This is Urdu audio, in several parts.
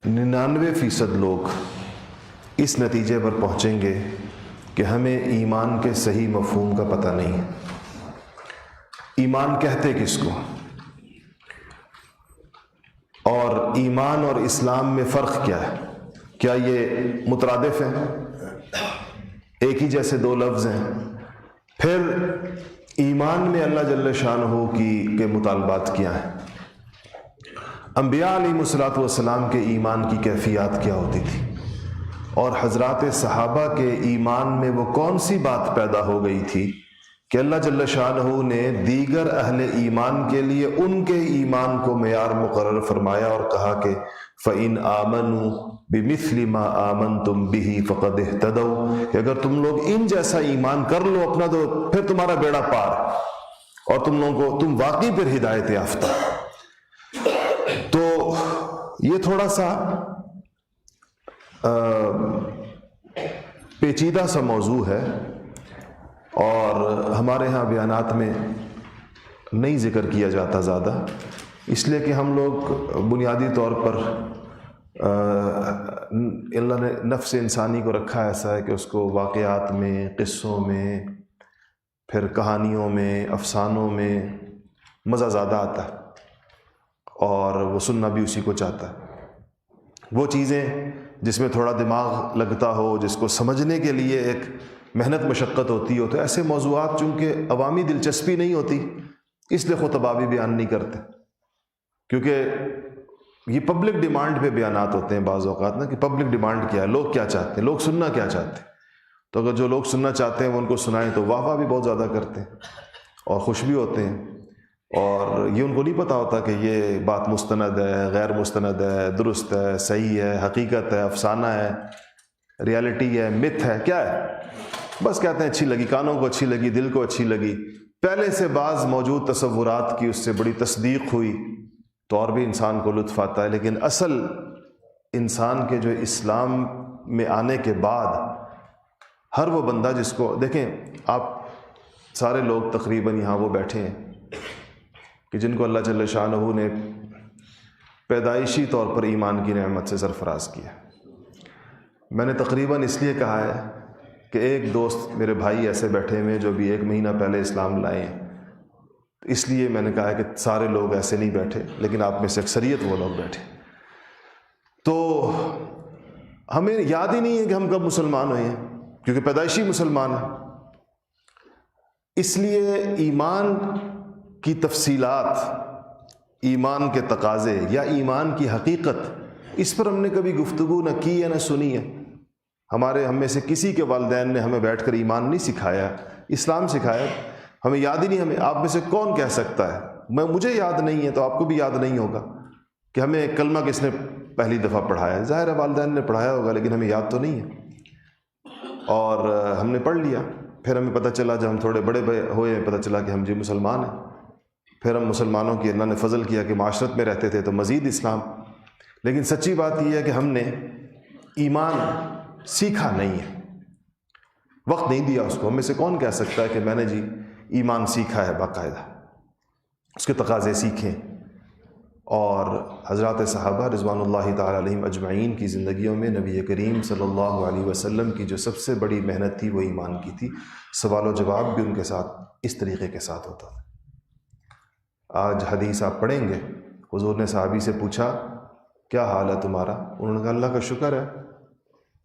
99% لوگ اس نتیجے پر پہنچیں گے کہ ہمیں ایمان کے صحیح مفہوم کا پتہ نہیں ہے۔ ایمان کہتے کس کو، اور ایمان اور اسلام میں فرق کیا ہے؟ کیا یہ مترادف ہیں، ایک ہی جیسے دو لفظ ہیں؟ پھر ایمان میں اللہ جل شانہ کے مطالبات کیا ہیں؟ انبیاء علیہ الصلوۃ والسلام کے ایمان کی کیفیات کیا ہوتی تھی، اور حضرات صحابہ کے ایمان میں وہ کون سی بات پیدا ہو گئی تھی کہ اللہ جل شانہ نے دیگر اہل ایمان کے لیے ان کے ایمان کو معیار مقرر فرمایا اور کہا کہ فَإِنْ آمَنُوا بِمِثْلِ مَا آمَنْتُمْ بِهِ فَقَدْ اهْتَدَوْا، کہ اگر تم لوگ ان جیسا ایمان کر لو اپنا تو پھر تمہارا بیڑا پار اور تم واقعی پھر ہدایت یافتہ۔ تو یہ تھوڑا سا پیچیدہ سا موضوع ہے، اور ہمارے ہاں بیانات میں نہیں ذکر کیا جاتا زیادہ، اس لیے کہ ہم لوگ بنیادی طور پر اللہ نے نفس انسانی کو رکھا ایسا ہے کہ اس کو واقعات میں، قصوں میں، پھر کہانیوں میں، افسانوں میں مزہ زیادہ آتا ہے، اور وہ سننا بھی اسی کو چاہتا ہے۔ وہ چیزیں جس میں تھوڑا دماغ لگتا ہو، جس کو سمجھنے کے لیے ایک محنت مشقت ہوتی ہو، تو ایسے موضوعات چونکہ عوامی دلچسپی نہیں ہوتی، اس لیے خطبہ بھی بیان نہیں کرتے، کیونکہ یہ پبلک ڈیمانڈ پہ بیانات ہوتے ہیں بعض اوقات نا، کہ پبلک ڈیمانڈ کیا ہے، لوگ کیا چاہتے ہیں، لوگ سننا کیا چاہتے ہیں۔ تو اگر جو لوگ سننا چاہتے ہیں وہ ان کو سنائیں تو واہ واہ بھی بہت زیادہ کرتے ہیں اور خوش بھی ہوتے ہیں، اور یہ ان کو نہیں پتہ ہوتا کہ یہ بات مستند ہے، غیر مستند ہے، درست ہے، صحیح ہے، حقیقت ہے، افسانہ ہے، ریالٹی ہے، متھ ہے، کیا ہے۔ بس کہتے ہیں اچھی لگی، کانوں کو اچھی لگی، دل کو اچھی لگی، پہلے سے بعض موجود تصورات کی اس سے بڑی تصدیق ہوئی تو اور بھی انسان کو لطف آتا ہے۔ لیکن اصل انسان کے جو اسلام میں آنے کے بعد ہر وہ بندہ جس کو دیکھیں، آپ سارے لوگ تقریباً یہاں وہ بیٹھے ہیں کہ جن کو اللہ جل شانہ نے پیدائشی طور پر ایمان کی نعمت سے سرفراز کیا۔ میں نے تقریباً اس لیے کہا ہے کہ ایک دوست میرے بھائی ایسے بیٹھے ہوئے جو بھی 1 مہینہ پہلے اسلام لائے ہیں، اس لیے میں نے کہا ہے کہ سارے لوگ ایسے نہیں بیٹھے، لیکن آپ میں سے اکثریت وہ لوگ بیٹھے۔ تو ہمیں یاد ہی نہیں ہے کہ ہم کب مسلمان ہوئے ہیں، کیونکہ پیدائشی مسلمان ہیں۔ اس لیے ایمان کی تفصیلات، ایمان کے تقاضے یا ایمان کی حقیقت، اس پر ہم نے کبھی گفتگو نہ کی ہے نہ سنی ہے۔ ہم میں سے کسی کے والدین نے ہمیں بیٹھ کر ایمان نہیں سکھایا، اسلام سکھایا، ہمیں یاد ہی نہیں۔ آپ میں سے کون کہہ سکتا ہے، مجھے یاد نہیں ہے تو آپ کو بھی یاد نہیں ہوگا کہ ہمیں کلمہ کس نے پہلی دفعہ پڑھایا ہے۔ ظاہر ہے والدین نے پڑھایا ہوگا، لیکن ہمیں یاد تو نہیں ہے، اور ہم نے پڑھ لیا۔ پھر ہمیں پتہ چلا، جب ہم تھوڑے بڑے ہوئے، پتہ چلا کہ ہم مسلمان ہیں۔ پھر ہم مسلمانوں کی اللہ نے فضل کیا کہ معاشرت میں رہتے تھے تو مزید اسلام۔ لیکن سچی بات یہ ہے کہ ہم نے ایمان سیکھا نہیں ہے، وقت نہیں دیا اس کو۔ ہم میں سے کون کہہ سکتا ہے کہ میں نے ایمان سیکھا ہے، باقاعدہ اس کے تقاضے سیکھیں۔ اور حضرات صحابہ رضوان اللہ تعالی علیہم اجمعین کی زندگیوں میں نبی کریم صلی اللہ علیہ وسلم کی جو سب سے بڑی محنت تھی وہ ایمان کی تھی۔ سوال و جواب بھی ان کے ساتھ اس طریقے کے ساتھ ہوتا تھا۔ آج حدیث آپ پڑھیں گے، حضور نے صحابی سے پوچھا کیا حال ہے تمہارا؟ انہوں نے کہا اللہ کا شکر ہے،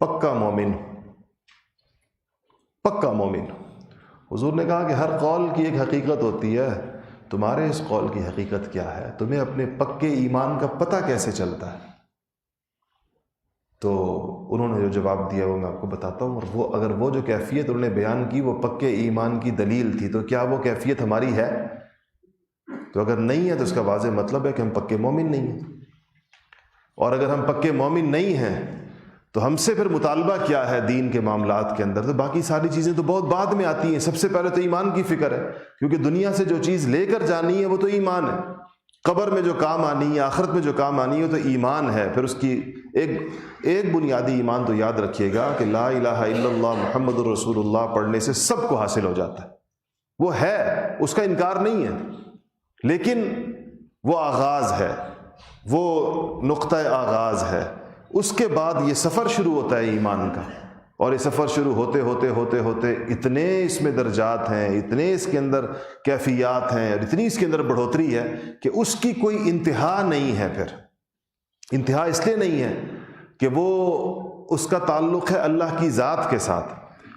پکا مومن، پکا مومن۔ حضور نے کہا کہ ہر قول کی ایک حقیقت ہوتی ہے، تمہارے اس قول کی حقیقت کیا ہے؟ تمہیں اپنے پکے ایمان کا پتہ کیسے چلتا ہے؟ تو انہوں نے جو جواب دیا وہ میں آپ کو بتاتا ہوں، اور اگر وہ جو کیفیت انہوں نے بیان کی وہ پکے ایمان کی دلیل تھی، تو کیا وہ کیفیت ہماری ہے؟ تو اگر نہیں ہے تو اس کا واضح مطلب ہے کہ ہم پکے مومن نہیں ہیں، اور اگر ہم پکے مومن نہیں ہیں تو ہم سے پھر مطالبہ کیا ہے دین کے معاملات کے اندر؟ تو باقی ساری چیزیں تو بہت بعد میں آتی ہیں، سب سے پہلے تو ایمان کی فکر ہے، کیونکہ دنیا سے جو چیز لے کر جانی ہے وہ تو ایمان ہے۔ قبر میں جو کام آنی ہے، آخرت میں جو کام آنی ہے تو ایمان ہے۔ پھر اس کی ایک بنیادی ایمان تو یاد رکھیے گا کہ لا الہ الا اللہ محمد الرسول اللہ پڑھنے سے سب کو حاصل ہو جاتا ہے، وہ ہے، اس کا انکار نہیں ہے، لیکن وہ آغاز ہے، وہ نقطہ آغاز ہے اس کے بعد یہ سفر شروع ہوتا ہے ایمان کا، اور یہ سفر شروع ہوتے ہوتے ہوتے ہوتے اتنے اس میں درجات ہیں، اتنے اس کے اندر کیفیات ہیں، اور اتنی اس کے اندر بڑھوتری ہے کہ اس کی کوئی انتہا نہیں ہے۔ پھر انتہا اس لیے نہیں ہے کہ وہ اس کا تعلق ہے اللہ کی ذات کے ساتھ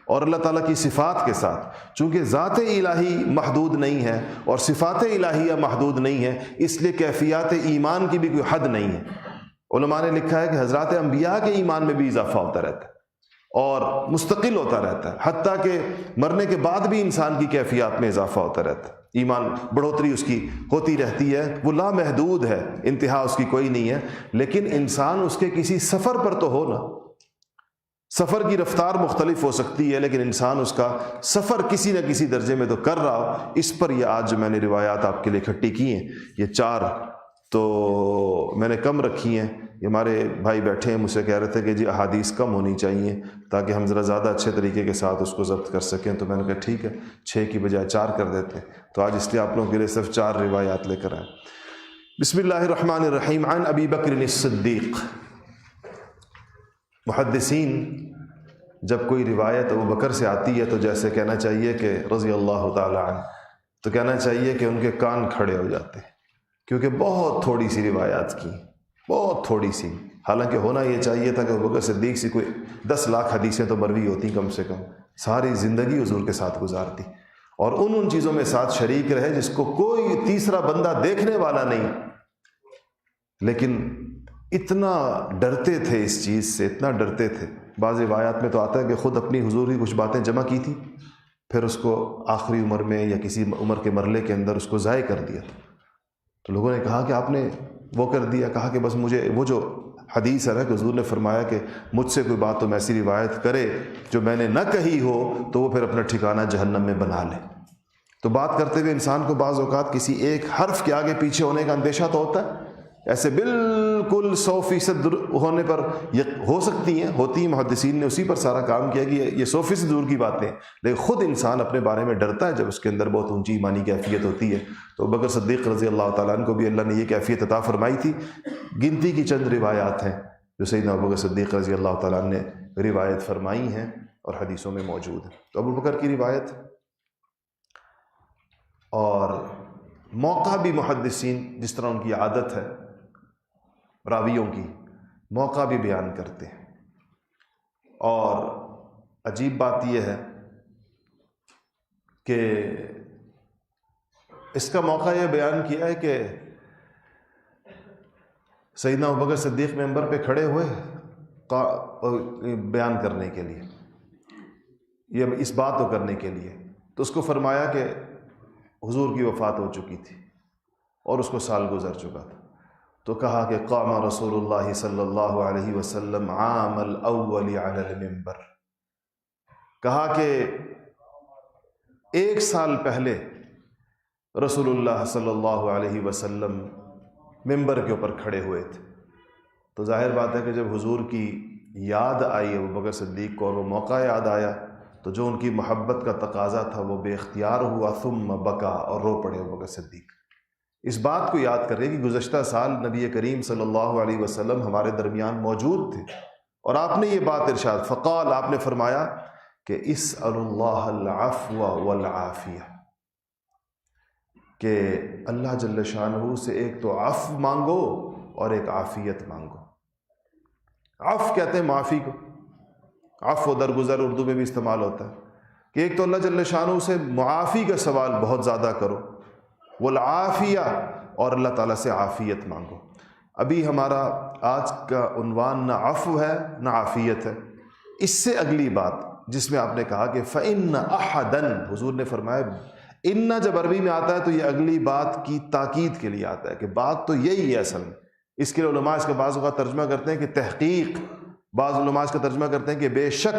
اور اللہ تعالیٰ کی صفات کے ساتھ، چونکہ ذات الہی محدود نہیں ہے اور صفات الہیہ محدود نہیں ہے، اس لیے کیفیات ایمان کی بھی کوئی حد نہیں ہے۔ علماء نے لکھا ہے کہ حضرات انبیاء کے ایمان میں بھی اضافہ ہوتا رہتا ہے اور مستقل ہوتا رہتا ہے، حتیٰ کہ مرنے کے بعد بھی انسان کی کیفیات میں اضافہ ہوتا رہتا ہے، ایمان بڑھوتری اس کی ہوتی رہتی ہے، وہ لامحدود ہے، انتہا اس کی کوئی نہیں ہے۔ لیکن انسان اس کے کسی سفر پر تو ہو نا، سفر کی رفتار مختلف ہو سکتی ہے، لیکن انسان اس کا سفر کسی نہ کسی درجے میں تو کر رہا ہو۔ اس پر یہ آج جو میں نے روایات آپ کے لیے اکٹھی کی ہیں، یہ 4 تو میں نے کم رکھی ہیں۔ یہ ہمارے بھائی بیٹھے ہیں، مجھ سے کہہ رہے تھے کہ جی احادیث کم ہونی چاہیے تاکہ ہم ذرا زیادہ اچھے طریقے کے ساتھ اس کو ضبط کر سکیں، تو میں نے کہا ٹھیک ہے 6 کی بجائے 4 کر دیتے ہیں، تو آج اس لیے آپ لوگوں کے لیے صرف 4 روایات لے کر آئے۔ بسم اللہ الرحمن الرحیم۔ عن ابی بکر الصدیق۔ محدثین جب کوئی روایت ابو بکر سے آتی ہے تو جیسے کہنا چاہیے کہ رضی اللہ تعالی عنہ، تو کہنا چاہیے کہ ان کے کان کھڑے ہو جاتے ہیں، کیونکہ بہت تھوڑی سی روایات کی، بہت تھوڑی سی، حالانکہ ہونا یہ چاہیے تھا کہ ابو بکر صدیق سے کوئی 10 لاکھ حدیثیں تو مروی ہوتی کم سے کم، ساری زندگی حضور کے ساتھ گزارتی اور ان چیزوں میں ساتھ شریک رہے جس کو کوئی تیسرا بندہ دیکھنے والا نہیں، لیکن اتنا ڈرتے تھے اس چیز سے، اتنا ڈرتے تھے۔ بعض روایات میں تو آتا ہے کہ خود اپنی حضور کی کچھ باتیں جمع کی تھی، پھر اس کو آخری عمر میں یا کسی عمر کے مرحلے کے اندر اس کو ضائع کر دیا تھا، تو لوگوں نے کہا کہ آپ نے وہ کر دیا، کہا کہ بس مجھے وہ جو حدیث ہے نا کہ حضور نے فرمایا کہ مجھ سے کوئی بات تم ایسی روایت کرے جو میں نے نہ کہی ہو تو وہ پھر اپنا ٹھکانہ جہنم میں بنا لے۔ تو بات کرتے ہوئے انسان کو بعض اوقات کسی ایک حرف کے آگے پیچھے ہونے کا اندیشہ تو ہوتا ہے، ایسے بالکل 100% ہونے پر ہو سکتی ہیں، ہوتی ہیں، محدثین نے اسی پر سارا کام کیا کہ یہ 100% دور کی باتیں، لیکن خود انسان اپنے بارے میں ڈرتا ہے جب اس کے اندر بہت اونچی ایمانی کیفیت ہوتی ہے۔ تو ابو بکر صدیق رضی اللہ تعالیٰ عنہ کو بھی اللہ نے یہ کیفیت عطا فرمائی تھی۔ گنتی کی چند روایات ہیں جو سیدنا ابو بکر صدیق رضی اللہ تعالیٰ عنہ نے روایت فرمائی ہیں اور حدیثوں میں موجود ہیں۔ تو ابو بکر کی روایت، اور موقع بھی محدثین جس طرح ان کی عادت ہے راویوں کی، موقع بھی بیان کرتے ہیں، اور عجیب بات یہ ہے کہ اس کا موقع یہ بیان کیا ہے کہ سیدنا ابوبکر صدیق ممبر پہ کھڑے ہوئے بیان کرنے کے لیے، یہ اس بات کو کرنے کے لیے، تو اس کو فرمایا کہ حضور کی وفات ہو چکی تھی اور اس کو سال گزر چکا تھا، تو کہا کہ قام رسول اللہ صلی اللہ علیہ وسلم عام الاول علی المنبر، کہا کہ 1 سال پہلے رسول اللہ صلی اللہ علیہ وسلم ممبر کے اوپر کھڑے ہوئے تھے۔ تو ظاہر بات ہے کہ جب حضور کی یاد آئی ابو بکر صدیق کو اور وہ موقع یاد آیا تو جو ان کی محبت کا تقاضا تھا وہ بے اختیار ہوا، ثم بکا، اور رو پڑے ابو بکر صدیق۔ اس بات کو یاد کر رہے کہ گزشتہ سال نبی کریم صلی اللہ علیہ وسلم ہمارے درمیان موجود تھے اور آپ نے یہ بات ارشاد، فقال، آپ نے فرمایا کہ اسأل اللہ العفو والعافیہ، کہ اللہ جل شانہ سے ایک تو عفو مانگو اور ایک عافیت مانگو۔ عفو کہتے ہیں معافی کو، عفو درگزر اردو میں بھی استعمال ہوتا ہے، کہ ایک تو اللہ جل شانہ سے معافی کا سوال بہت زیادہ کرو، والعافیہ، اور اللہ تعالیٰ سے عافیت مانگو۔ ابھی ہمارا آج کا عنوان نہ عفو ہے نہ عافیت ہے، اس سے اگلی بات جس میں آپ نے کہا کہ فَإِنَّ أَحَدًا، حضور نے فرمایا ان جب عربی میں آتا ہے تو یہ اگلی بات کی تاکید کے لیے آتا ہے کہ بات تو یہی ہے اصل میں۔ اس کے علماء اس کا بعض اوقات ترجمہ کرتے ہیں کہ تحقیق، بعض علماء اس کا ترجمہ کرتے ہیں کہ بے شک،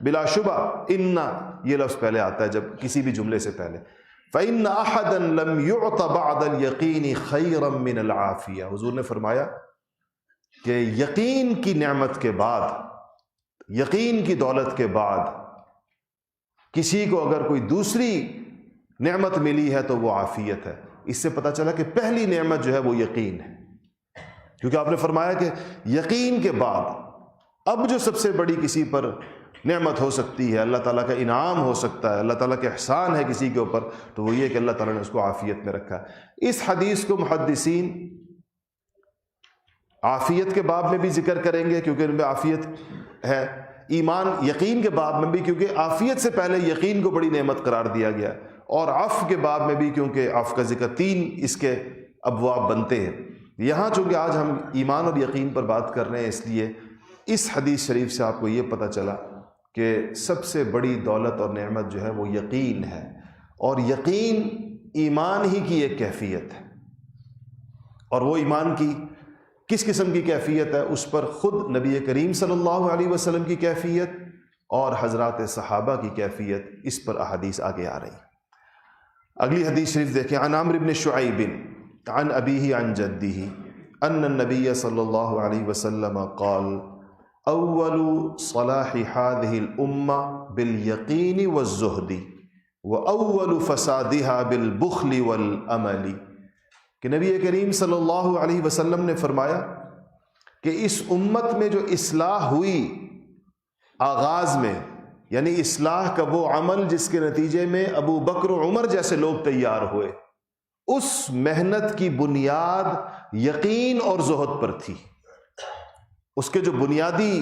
بلا شبہ، ان یہ لفظ پہلے آتا ہے جب کسی بھی جملے سے پہلے۔ فَإِنَّ أَحَدًا لَمْ يُعْطَ بَعْدَ الْيَقِينِ خَيْرًا مِّنَ الْعَافِيَةِ، حضور نے فرمایا کہ یقین کی نعمت کے بعد، یقین کی دولت کے بعد کسی کو اگر کوئی دوسری نعمت ملی ہے تو وہ عافیت ہے۔ اس سے پتہ چلا کہ پہلی نعمت جو ہے وہ یقین ہے، کیونکہ آپ نے فرمایا کہ یقین کے بعد اب جو سب سے بڑی کسی پر نعمت ہو سکتی ہے، اللہ تعالیٰ کا انعام ہو سکتا ہے، اللہ تعالیٰ کا احسان ہے کسی کے اوپر، تو وہ یہ کہ اللہ تعالیٰ نے اس کو عافیت میں رکھا ہے۔ اس حدیث کو محدثین عافیت کے باب میں بھی ذکر کریں گے کیونکہ ان میں عافیت ہے، ایمان یقین کے باب میں بھی کیونکہ عافیت سے پہلے یقین کو بڑی نعمت قرار دیا گیا، اور عفو کے باب میں بھی کیونکہ عفو کا ذکر 3 اس کے ابواب بنتے ہیں۔ یہاں چونکہ آج ہم ایمان اور یقین پر بات کر رہے ہیں، اس لیے اس حدیث شریف سے آپ کو یہ پتہ چلا کہ سب سے بڑی دولت اور نعمت جو ہے وہ یقین ہے، اور یقین ایمان ہی کی ایک کیفیت ہے، اور وہ ایمان کی کس قسم کی کیفیت ہے اس پر خود نبی کریم صلی اللہ علیہ وسلم کی کیفیت اور حضرات صحابہ کی کیفیت، اس پر احادیث آگے آ رہی ہیں۔ اگلی حدیث شریف دیکھیں، عن عمرو بن شعیب عن ابیہ عن جدہ ان النبی صلی اللہ علیہ وسلم قال اول صلاح هذه الامة بالیقین والزہد واول فسادها بالبخل والامل، کہ نبی کریم صلی اللہ علیہ وسلم نے فرمایا کہ اس امت میں جو اصلاح ہوئی آغاز میں، یعنی اصلاح کا وہ عمل جس کے نتیجے میں ابو بکر و عمر جیسے لوگ تیار ہوئے، اس محنت کی بنیاد یقین اور زہد پر تھی۔ اس کے جو بنیادی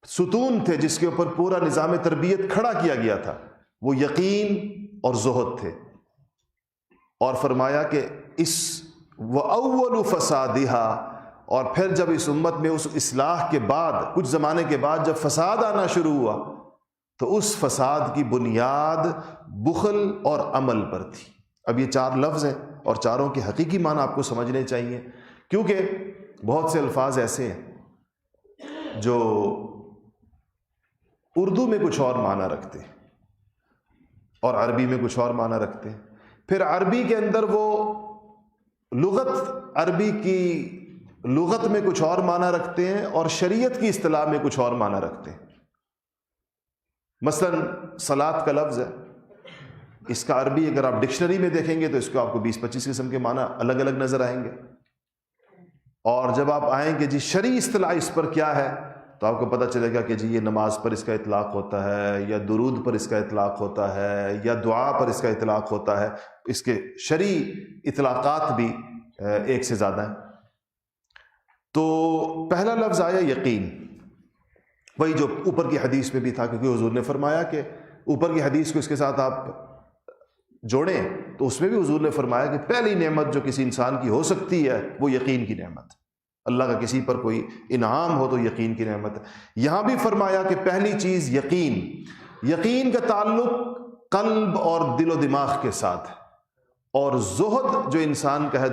ستون تھے جس کے اوپر پورا نظام تربیت کھڑا کیا گیا تھا، وہ یقین اور زہد تھے، اور فرمایا کہ اس وَأَوَّلُ فَسَادِهَا، اور پھر جب اس امت میں اس اصلاح کے بعد کچھ زمانے کے بعد جب فساد آنا شروع ہوا تو اس فساد کی بنیاد بخل اور عمل پر تھی۔ اب یہ 4 لفظ ہیں اور چاروں کے حقیقی معنی آپ کو سمجھنے چاہیے، کیونکہ بہت سے الفاظ ایسے ہیں جو اردو میں کچھ اور معنی رکھتے ہیں اور عربی میں کچھ اور معنی رکھتے ہیں، پھر عربی کے اندر وہ عربی کی لغت میں کچھ اور معنی رکھتے ہیں اور شریعت کی اصطلاح میں کچھ اور معنی رکھتے ہیں۔ مثلا صلاۃ کا لفظ ہے، اس کا عربی اگر آپ ڈکشنری میں دیکھیں گے تو اس کو آپ کو 20-25 قسم کے معنی الگ الگ نظر آئیں گے، اور جب آپ آئیں گے جی شرعی اصطلاح اس پر کیا ہے تو آپ کو پتہ چلے گا کہ جی یہ نماز پر اس کا اطلاق ہوتا ہے، یا درود پر اس کا اطلاق ہوتا ہے، یا دعا پر اس کا اطلاق ہوتا ہے۔ اس کے شرعی اطلاقات بھی ایک سے زیادہ ہیں۔ تو پہلا لفظ آیا یقین، وہی جو اوپر کی حدیث میں بھی تھا، کیونکہ حضور نے فرمایا کہ اوپر کی حدیث کو اس کے ساتھ آپ جوڑیں تو اس میں بھی حضور نے فرمایا کہ پہلی نعمت جو کسی انسان کی ہو سکتی ہے وہ یقین کی نعمت، اللہ کا کسی پر کوئی انعام ہو تو یقین کی نعمت ہے۔ یہاں بھی فرمایا کہ پہلی چیز یقین، یقین کا تعلق قلب اور دل و دماغ کے ساتھ، اور زہد جو انسان کا ہے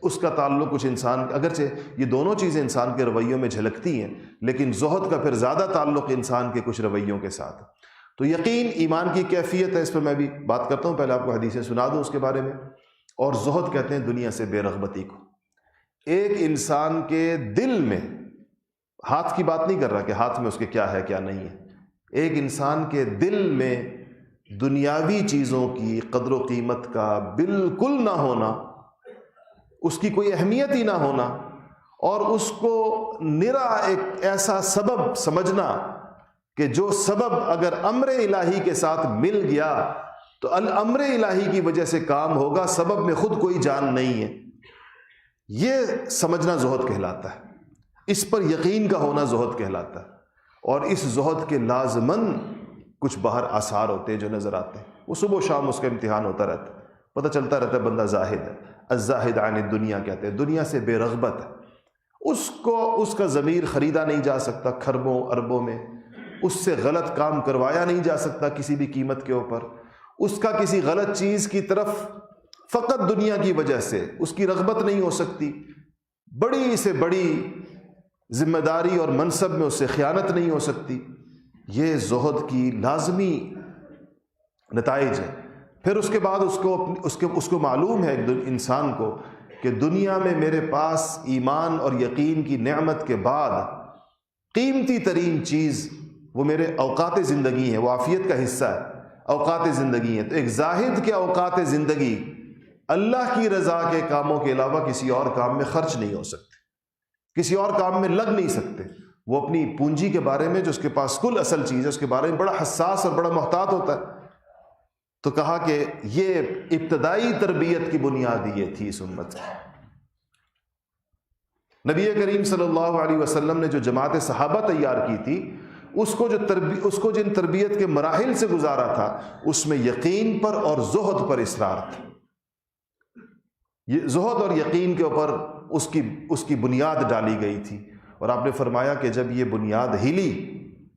اس کا تعلق کچھ انسان، اگرچہ یہ دونوں چیزیں انسان کے رویوں میں جھلکتی ہیں لیکن زہد کا پھر زیادہ تعلق انسان کے کچھ رویوں کے ساتھ۔ تو یقین ایمان کی کیفیت ہے، اس پر میں بھی بات کرتا ہوں، پہلے آپ کو حدیثیں سنا دوں اس کے بارے میں۔ اور زہد کہتے ہیں دنیا سے بے رغبتی کو۔ ایک انسان کے دل میں، ہاتھ کی بات نہیں کر رہا کہ ہاتھ میں اس کے کیا ہے کیا نہیں ہے، ایک انسان کے دل میں دنیاوی چیزوں کی قدر و قیمت کا بالکل نہ ہونا، اس کی کوئی اہمیت ہی نہ ہونا، اور اس کو نرا ایک ایسا سبب سمجھنا کہ جو سبب اگر امر الہی کے ساتھ مل گیا تو الامر الہی کی وجہ سے کام ہوگا، سبب میں خود کوئی جان نہیں ہے، یہ سمجھنا زہد کہلاتا ہے۔ اس پر یقین کا ہونا زہد کہلاتا ہے، اور اس زہد کے لازماً کچھ باہر آثار ہوتے ہیں جو نظر آتے ہیں، وہ صبح و شام اس کا امتحان ہوتا رہتا ہے، پتہ چلتا رہتا ہے بندہ زاہد ہے۔ الزاہد عن الدنیا کہتے ہیں، دنیا سے بے رغبت ہے، اس کا ضمیر خریدا نہیں جا سکتا کھربوں اربوں میں، اس سے غلط کام کروایا نہیں جا سکتا کسی بھی قیمت کے اوپر، اس کا کسی غلط چیز کی طرف فقط دنیا کی وجہ سے اس کی رغبت نہیں ہو سکتی، بڑی سے بڑی ذمہ داری اور منصب میں اس سے خیانت نہیں ہو سکتی۔ یہ زہد کی لازمی نتائج ہے۔ پھر اس کے بعد اس کو معلوم ہے انسان کو کہ دنیا میں میرے پاس ایمان اور یقین کی نعمت کے بعد قیمتی ترین چیز وہ میرے اوقات زندگی ہے، وہ عافیت کا حصہ ہے، اوقات زندگی ہے۔ تو ایک زاہد کے اوقات زندگی اللہ کی رضا کے کاموں کے علاوہ کسی اور کام میں خرچ نہیں ہو سکتے۔ کسی اور کام میں لگ نہیں سکتے. وہ اپنی پونجی کے بارے میں جو اس کے پاس کل اصل چیز ہے اس کے بارے میں بڑا حساس اور بڑا محتاط ہوتا ہے. تو کہا کہ یہ ابتدائی تربیت کی بنیاد یہ تھی اس امت کی. نبی کریم صلی اللہ علیہ وسلم نے جو جماعت صحابہ تیار کی تھی اس کو جن تربیت کے مراحل سے گزارا تھا اس میں یقین پر اور زہد پر اصرار تھا. یہ زہد اور یقین کے اوپر اس کی بنیاد ڈالی گئی تھی. اور آپ نے فرمایا کہ جب یہ بنیاد ہلی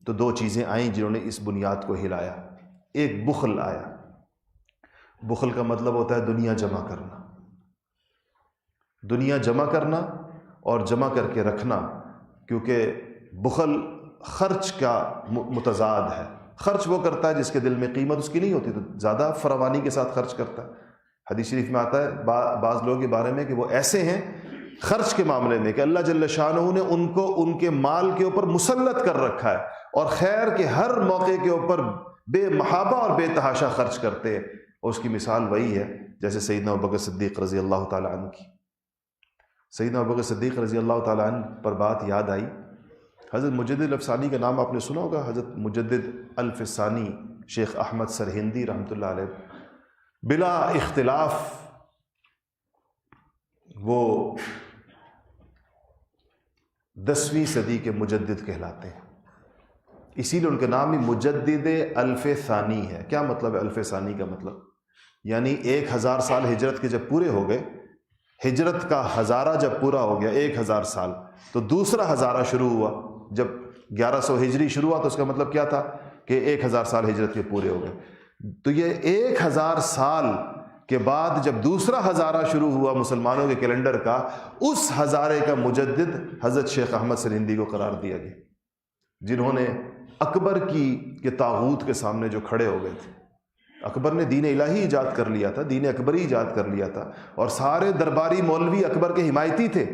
تو دو چیزیں آئیں جنہوں نے اس بنیاد کو ہلایا. ایک بخل آیا. بخل کا مطلب ہوتا ہے دنیا جمع کرنا. دنیا جمع کرنا اور جمع کر کے رکھنا، کیونکہ بخل خرچ کا متضاد ہے. خرچ وہ کرتا ہے جس کے دل میں قیمت اس کی نہیں ہوتی تو زیادہ فراوانی کے ساتھ خرچ کرتا ہے. حدیث شریف میں آتا ہے بعض لوگوں کے بارے میں کہ وہ ایسے ہیں خرچ کے معاملے میں کہ اللہ جل شانہ نے ان کو ان کے مال کے اوپر مسلط کر رکھا ہے اور خیر کے ہر موقع کے اوپر بے محابہ اور بے تحاشا خرچ کرتے ہیں. اور اس کی مثال وہی ہے جیسے سیدنا ابوبکر صدیق رضی اللہ تعالیٰ عنہ کی. سیدنا ابوبکر صدیق رضی اللہ تعالیٰ عنہ پر بات یاد آئی. حضرت مجدد الفسانی کا نام آپ نے سنا ہوگا. حضرت مجدد الفسانی شیخ احمد سرہندی رحمۃ اللہ علیہ بلا اختلاف وہ 10ویں صدی کے مجدد کہلاتے ہیں. اسی لیے ان کا نام ہی مجدد الف ثانی ہے. کیا مطلب ہے الف ثانی کا مطلب؟ یعنی 1000 سال ہجرت کے جب پورے ہو گئے، ہجرت کا ہزارہ جب پورا ہو گیا 1000 سال، تو دوسرا ہزارہ شروع ہوا. جب 1100 ہجری شروع ہوا تو اس کا مطلب کیا تھا کہ 1000 سال ہجرت کے پورے ہو گئے. تو یہ 1000 سال کے بعد جب دوسرا ہزارہ شروع ہوا مسلمانوں کے کیلنڈر کا، اس ہزارے کا مجدد حضرت شیخ احمد سرہندی کو قرار دیا گیا، جنہوں نے اکبر کے طاغوت کے سامنے جو کھڑے ہو گئے تھے. اکبر نے دین الہی ایجاد کر لیا تھا، دین اکبری ایجاد کر لیا تھا، اور سارے درباری مولوی اکبر کے حمایتی تھے.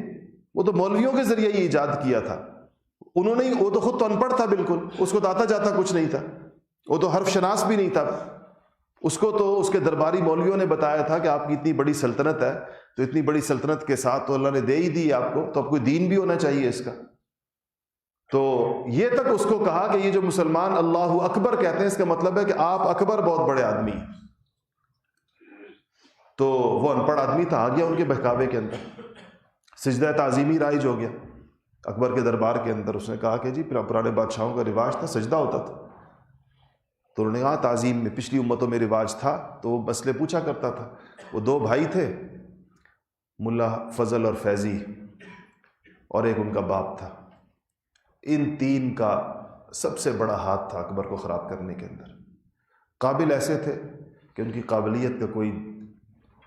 وہ تو مولویوں کے ذریعے ہی ایجاد کیا تھا. انہوں نے وہ تو خود تو ان پڑھ تھا بالکل، اس کو تو آتا جاتا کچھ نہیں تھا، وہ تو حرف شناس بھی نہیں تھا. اس کو تو اس کے درباری مولویوں نے بتایا تھا کہ آپ کی اتنی بڑی سلطنت ہے تو اتنی بڑی سلطنت کے ساتھ تو اللہ نے دے ہی دی آپ کو، تو اب کوئی دین بھی ہونا چاہیے اس کا. تو یہ تک اس کو کہا کہ یہ جو مسلمان اللہ اکبر کہتے ہیں اس کا مطلب ہے کہ آپ اکبر بہت بڑے آدمی ہیں. تو وہ ان پڑھ آدمی تھا، آ گیا ان کے بہکاوے کے اندر. سجدہ تعظیمی رائج ہو گیا اکبر کے دربار کے اندر. اس نے کہا کہ جی پرانے بادشاہوں کا رواج تھا، سجدہ ہوتا تھا. تو انہوں نے کہا تعظیم میں پچھلی امتوں میں رواج تھا. تو وہ مسئلے پوچھا کرتا تھا. وہ 2 بھائی تھے، ملا فضل اور فیضی، اور ایک ان کا باپ تھا. ان 3 کا سب سے بڑا ہاتھ تھا اکبر کو خراب کرنے کے اندر. قابل ایسے تھے کہ ان کی قابلیت کا کوئی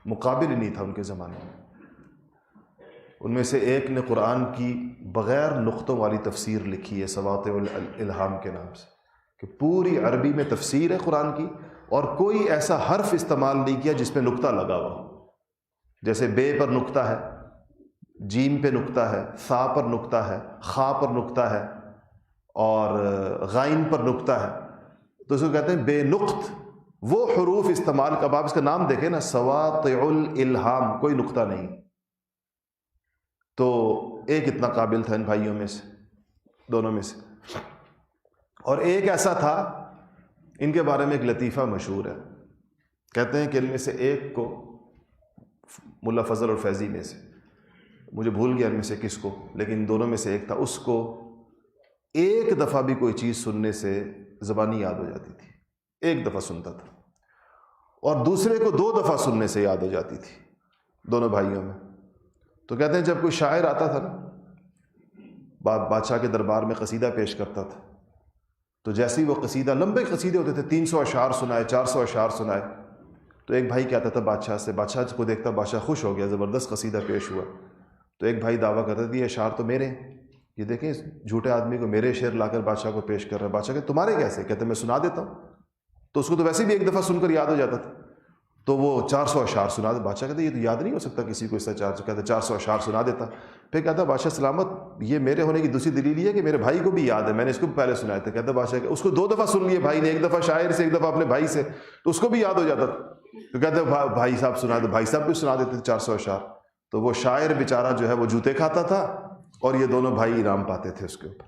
مقابل ہی نہیں تھا ان کے زمانے میں. ان میں سے ایک نے قرآن کی بغیر نقطوں والی تفسیر لکھی ہے سواطع الالہام کے نام سے، کہ پوری عربی میں تفسیر ہے قرآن کی اور کوئی ایسا حرف استعمال نہیں کیا جس پہ نقطہ لگا ہوا. جیسے بے پر نقطہ ہے، جیم پہ نقطہ ہے، ثا پر نقطہ ہے، خا پر نقطہ ہے، اور غائن پر نقطہ ہے. تو اس کو کہتے ہیں بے نقط. وہ حروف استعمال کا، آپ اس کا نام دیکھیں نا، سواطع الالہام، کوئی نقطہ نہیں. تو ایک اتنا قابل تھا ان بھائیوں میں سے، دونوں میں سے. اور ایک ایسا تھا، ان کے بارے میں ایک لطیفہ مشہور ہے. کہتے ہیں کہ ان میں سے ایک کو، ملا فضل اور فیضی میں سے، مجھے بھول گیا ان میں سے کس کو، لیکن دونوں میں سے ایک تھا، اس کو ایک دفعہ بھی کوئی چیز سننے سے زبانی یاد ہو جاتی تھی. ایک دفعہ سنتا تھا، اور دوسرے کو 2 دفعہ سننے سے یاد ہو جاتی تھی، دونوں بھائیوں میں. تو کہتے ہیں جب کوئی شاعر آتا تھا نا، بادشاہ کے دربار میں قصیدہ پیش کرتا تھا، تو جیسے ہی وہ قصیدہ، لمبے قصیدے ہوتے تھے، 300 اشعار سنائے، 400 اشعار سنائے، تو ایک بھائی کہتا تھا بادشاہ سے، بادشاہ کو دیکھتا بادشاہ خوش ہو گیا، زبردست قصیدہ پیش ہوا. تو ایک بھائی دعویٰ کرتا تھا یہ اشعار تو میرے ہیں، یہ دیکھیں اس جھوٹے آدمی کو میرے شعر لا کر بادشاہ کو پیش کر رہا ہے. بادشاہ کہ تمہارے کیسے؟ کہتے میں سنا دیتا ہوں. تو اس کو تو ویسے بھی ایک دفعہ سن کر یاد ہو جاتا تھا. تو وہ 400 اشعار سنا دے. بادشاہ کہتے یہ تو یاد نہیں ہو سکتا کسی کو اس طرح 400. کہتے 400 اشعار سنا دیتا. پھر کہتا بادشاہ سلامت، یہ میرے ہونے کی دوسری دلیل یہ ہے کہ میرے بھائی کو بھی یاد ہے، میں نے اس کو پہلے سنایا تھا. کہتا بادشاہ کہ اس کو 2 دفعہ سن لیے بھائی نے، ایک دفعہ شاعر سے، ایک دفعہ اپنے بھائی سے، تو اس کو بھی یاد ہو جاتا تھا. تو کہتے بھائی صاحب سنا دے. بھائی صاحب بھی سنا دیتے 400 اشعار. تو وہ شاعر بیچارہ جو ہے وہ جوتے کھاتا تھا، اور یہ دونوں بھائی انعام پاتے تھے اس کے اوپر.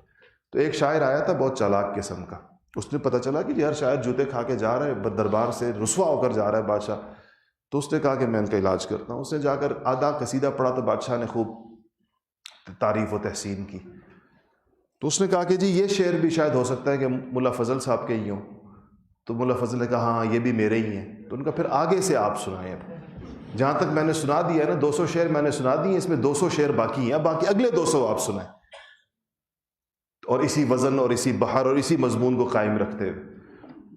تو ایک شاعر آیا تھا بہت چالاک قسم کا، اس نے پتہ چلا کہ ہر شاعر جوتے کھا کے جا رہا ہے، دربار سے رسوا ہو کر جا رہا ہے بادشاہ. تو اس نے کہا کہ میں ان کا علاج کرتا ہوں. اس نے جا کر آدھا قصیدہ پڑھا تو بادشاہ نے خوب تعریف و تحسین کی. تو اس نے کہا کہ جی یہ شعر بھی شاید ہو سکتا ہے کہ ملا فضل صاحب کے ہی ہوں. تو ملا فضل نے کہا ہاں یہ بھی میرے ہی ہیں. تو ان کا پھر آگے سے آپ سنائیں. اب جہاں تک میں نے سنا دیا ہے نا 200 شعر میں نے سنا دی ہیں، اس میں 200 شعر باقی ہیں، باقی اگلے 200 آپ سنائیں. اور اسی وزن اور اسی بہار اور اسی مضمون کو قائم رکھتے ہوئے.